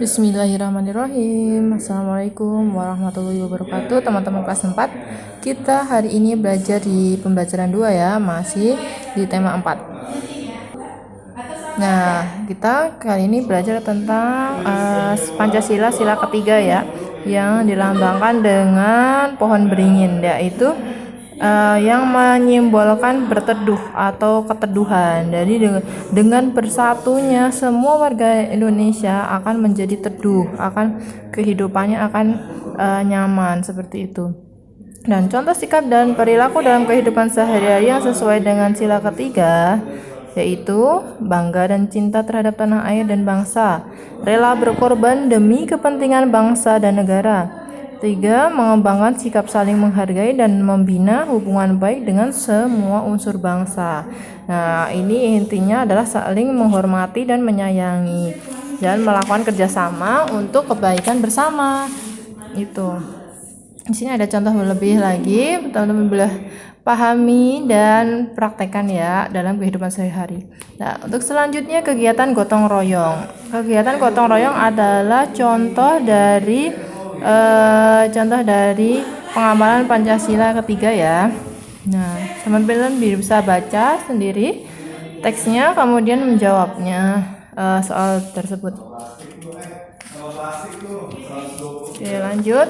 Bismillahirrahmanirrahim. Assalamualaikum warahmatullahi wabarakatuh. Teman-teman kelas 4, kita hari ini belajar di pembelajaran 2 ya, masih di tema 4. Nah, kita kali ini belajar tentang Pancasila sila ketiga ya, yang dilambangkan dengan pohon beringin, yaitu yang menyimbolkan berteduh atau keteduhan. Jadi dengan bersatunya semua warga Indonesia akan menjadi teduh, akan kehidupannya akan nyaman seperti itu. Dan contoh sikap dan perilaku dalam kehidupan sehari-hari yang sesuai dengan sila ketiga yaitu bangga dan cinta terhadap tanah air dan bangsa, rela berkorban demi kepentingan bangsa dan negara. 3. Mengembangkan sikap saling menghargai dan membina hubungan baik dengan semua unsur bangsa. Nah, ini intinya adalah saling menghormati dan menyayangi dan melakukan kerjasama untuk kebaikan bersama. Itu. Di sini ada contoh lebih lagi, teman-teman boleh pahami dan praktekkan ya dalam kehidupan sehari-hari. Nah, untuk selanjutnya kegiatan gotong royong. Kegiatan gotong royong adalah contoh dari pengamalan Pancasila ketiga ya. Nah, teman-teman bisa baca sendiri teksnya kemudian menjawabnya soal tersebut. Oke, lanjut.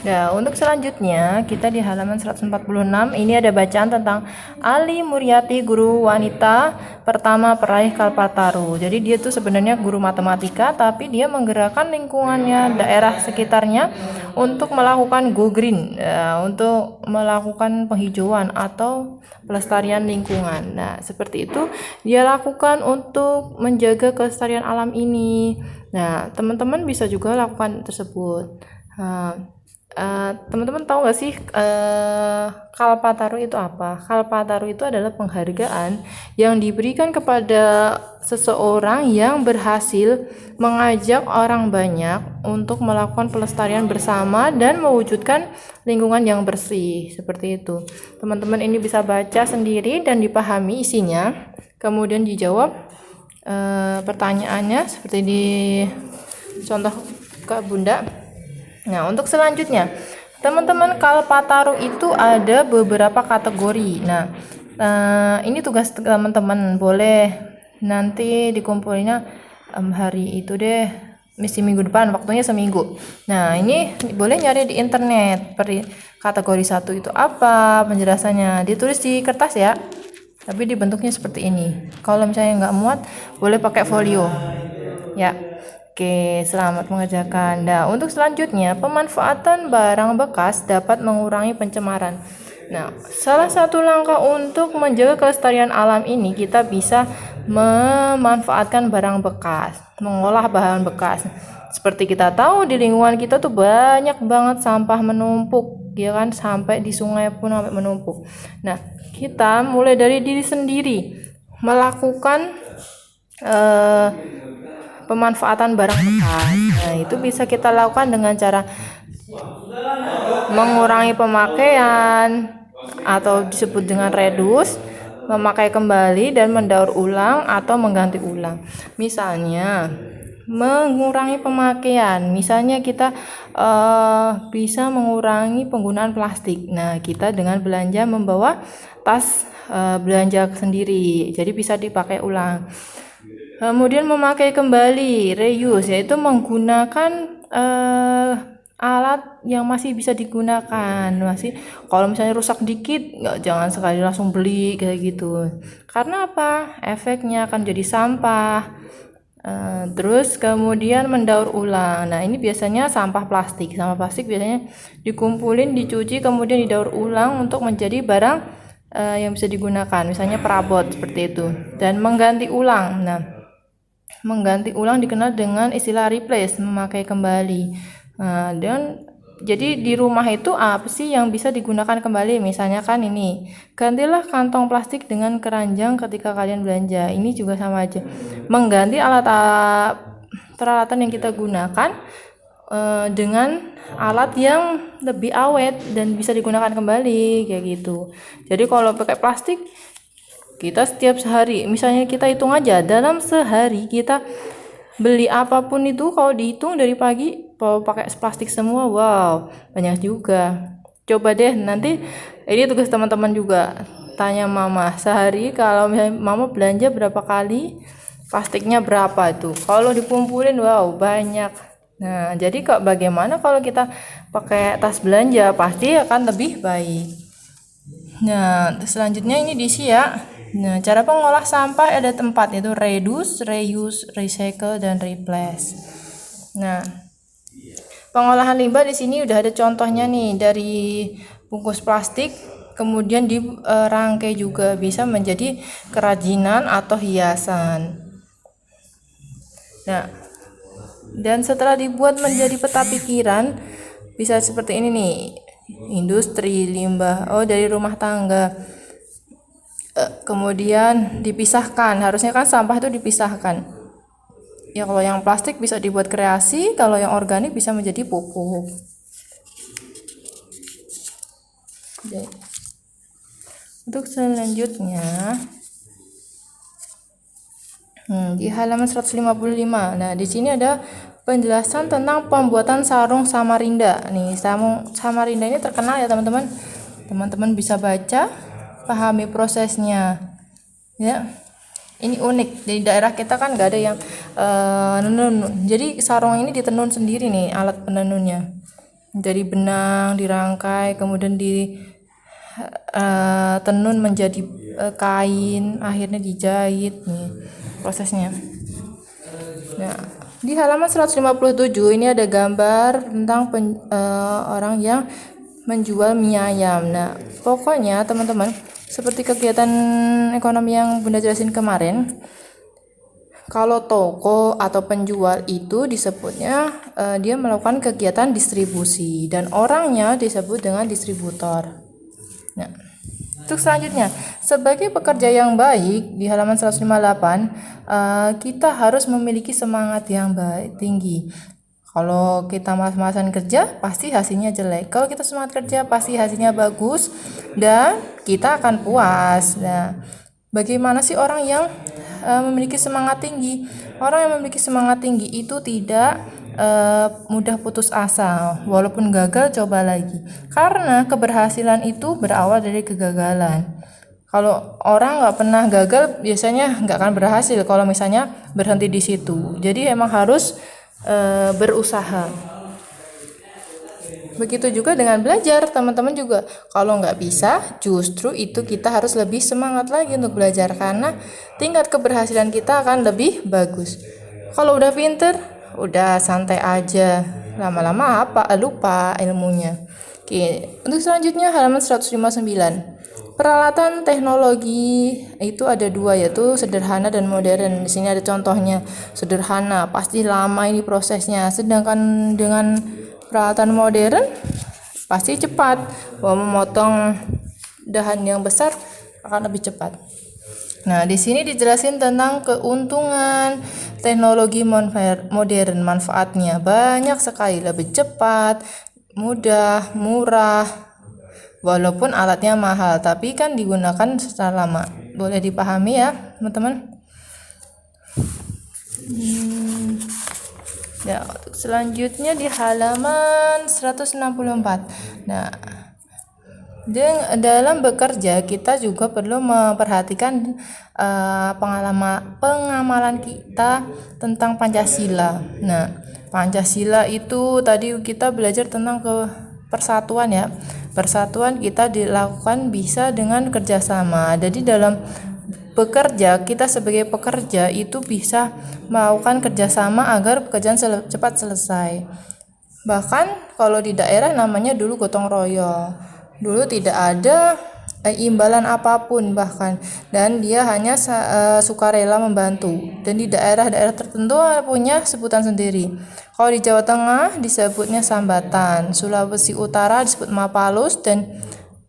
Nah, untuk selanjutnya kita di halaman 146 ini ada bacaan tentang Ali Muryati, guru wanita pertama peraih Kalpataru. Jadi dia tuh sebenarnya guru matematika, tapi dia menggerakkan lingkungannya, daerah sekitarnya untuk melakukan go green, untuk melakukan penghijauan atau pelestarian lingkungan. Nah, seperti itu dia lakukan untuk menjaga kelestarian alam ini. Nah, teman-teman bisa juga lakukan tersebut. Teman-teman tahu nggak sih Kalpataru itu apa? Kalpataru itu adalah penghargaan yang diberikan kepada seseorang yang berhasil mengajak orang banyak untuk melakukan pelestarian bersama dan mewujudkan lingkungan yang bersih, seperti itu. Teman-teman ini bisa baca sendiri dan dipahami isinya, kemudian dijawab pertanyaannya seperti di contoh Kak Bunda. Nah, untuk selanjutnya, teman-teman, Kalpataru itu ada beberapa kategori. Nah, ini tugas teman-teman, boleh nanti dikumpulinnya hari itu deh, misi minggu depan, waktunya seminggu. Nah, ini boleh nyari di internet, kategori 1 itu apa, penjelasannya, ditulis di kertas ya, tapi dibentuknya seperti ini. Kalau misalnya nggak muat, boleh pakai folio ya. Oke, selamat mengerjakan. Nah, untuk selanjutnya, pemanfaatan barang bekas dapat mengurangi pencemaran. Nah, salah satu langkah untuk menjaga kelestarian alam ini, kita bisa memanfaatkan barang bekas, mengolah bahan bekas. Seperti kita tahu di lingkungan kita tuh banyak banget sampah menumpuk, ya kan, sampai di sungai pun sampai menumpuk. Nah, kita mulai dari diri sendiri melakukan pemanfaatan barang bekas. Nah, itu bisa kita lakukan dengan cara mengurangi pemakaian atau disebut dengan reduce, memakai kembali dan mendaur ulang atau mengganti ulang. Misalnya mengurangi pemakaian, misalnya kita bisa mengurangi penggunaan plastik. Nah, kita dengan belanja membawa tas belanja sendiri, jadi bisa dipakai ulang. Kemudian memakai kembali, reuse, yaitu menggunakan alat yang masih bisa digunakan. Masih, kalau misalnya rusak dikit, jangan sekali langsung beli kayak gitu. Karena apa? Efeknya akan jadi sampah. Terus kemudian mendaur ulang. Nah, ini biasanya sampah plastik. Sampah plastik biasanya dikumpulin, dicuci, kemudian didaur ulang untuk menjadi barang yang bisa digunakan. Misalnya perabot seperti itu. Dan mengganti ulang. Nah, mengganti ulang dikenal dengan istilah replace, memakai kembali. Nah, dan jadi di rumah itu apa sih yang bisa digunakan kembali? Misalnya kan ini, gantilah kantong plastik dengan keranjang ketika kalian belanja. Ini juga sama aja, mengganti alat peralatan yang kita gunakan dengan alat yang lebih awet dan bisa digunakan kembali kayak gitu. Jadi kalau pakai plastik Kita setiap sehari, misalnya kita hitung aja, dalam sehari kita beli apapun itu kalau dihitung dari pagi pakai plastik semua, wow, banyak juga. Coba deh nanti, ini tugas teman-teman juga, tanya mama sehari kalau misalnya mama belanja berapa kali, plastiknya berapa tuh. Kalau dikumpulin, wow, banyak. Nah, jadi kok bagaimana kalau kita pakai tas belanja, pasti akan lebih baik. Nah, selanjutnya ini diisi ya. Nah, cara pengolah sampah ada tempat, yaitu reduce, reuse, recycle, dan replace. Nah, pengolahan limbah di sini udah ada contohnya nih, dari bungkus plastik kemudian dirangkai juga bisa menjadi kerajinan atau hiasan. Nah, dan setelah dibuat menjadi peta pikiran bisa seperti ini nih. Industri limbah, dari rumah tangga. Kemudian dipisahkan, harusnya kan sampah itu dipisahkan. Ya kalau yang plastik bisa dibuat kreasi, kalau yang organik bisa menjadi pupuk. Untuk selanjutnya di halaman 155. Nah, di sini ada penjelasan tentang pembuatan sarung Samarinda. Nih, sarung Samarinda ini terkenal ya, teman-teman. Teman-teman bisa baca, pahami prosesnya. Ya. Ini unik, di daerah kita kan nggak ada yang nenun. Jadi sarung ini ditenun sendiri nih, alat penenunnya. Dari benang dirangkai, kemudian tenun menjadi kain, akhirnya dijahit nih prosesnya. Nah, di halaman 157 ini ada gambar tentang orang yang menjual mie ayam. Nah, pokoknya teman-teman, seperti kegiatan ekonomi yang Bunda jelasin kemarin, kalau toko atau penjual itu disebutnya dia melakukan kegiatan distribusi dan orangnya disebut dengan distributor. Nah, untuk selanjutnya, sebagai pekerja yang baik di halaman 158, kita harus memiliki semangat yang tinggi. Kalau kita malas-malasan kerja, pasti hasilnya jelek. Kalau kita semangat kerja, pasti hasilnya bagus dan kita akan puas. Nah, bagaimana sih orang yang memiliki semangat tinggi? Orang yang memiliki semangat tinggi itu tidak mudah putus asa, walaupun gagal coba lagi. Karena keberhasilan itu berawal dari kegagalan. Kalau orang nggak pernah gagal, biasanya nggak akan berhasil. Kalau misalnya berhenti di situ, jadi emang harus berusaha. Begitu juga dengan belajar, teman-teman juga. Kalau nggak bisa, justru itu kita harus lebih semangat lagi untuk belajar karena tingkat keberhasilan kita akan lebih bagus. Kalau udah pinter, udah santai aja, lama-lama lupa ilmunya. Oke, untuk selanjutnya halaman 159. Peralatan teknologi itu ada dua, yaitu sederhana dan modern. Di sini ada contohnya. Sederhana pasti lama ini prosesnya, sedangkan dengan peralatan modern pasti cepat. Memotong dahan yang besar akan lebih cepat. Nah, di sini dijelasin tentang keuntungan teknologi modern, manfaatnya banyak sekali, lebih cepat, mudah, murah. Walaupun alatnya mahal, tapi kan digunakan secara lama. Boleh dipahami ya, teman-teman? Ya, selanjutnya di halaman 164. Nah, dalam bekerja kita juga perlu memperhatikan pengamalan kita tentang Pancasila. Nah, Pancasila itu tadi kita belajar tentang persatuan ya. Persatuan kita dilakukan bisa dengan kerjasama. Jadi dalam bekerja, kita sebagai pekerja itu bisa melakukan kerjasama agar pekerjaan cepat selesai. Bahkan kalau di daerah namanya dulu gotong royong. Dulu tidak ada imbalan apapun bahkan, dan dia hanya sukarela membantu. Dan di daerah-daerah tertentu punya sebutan sendiri. Kalau di Jawa Tengah disebutnya Sambatan, Sulawesi Utara disebut Mapalus, dan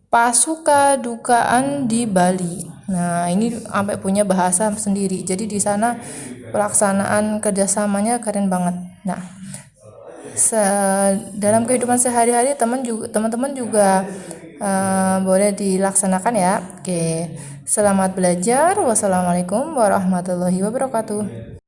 Pasuka Dukaan di Bali. Nah, ini sampai punya bahasa sendiri. Jadi di sana pelaksanaan kerjasamanya keren banget. Nah, dalam kehidupan sehari-hari teman-teman juga boleh dilaksanakan ya. Oke, selamat belajar. Wassalamualaikum warahmatullahi wabarakatuh.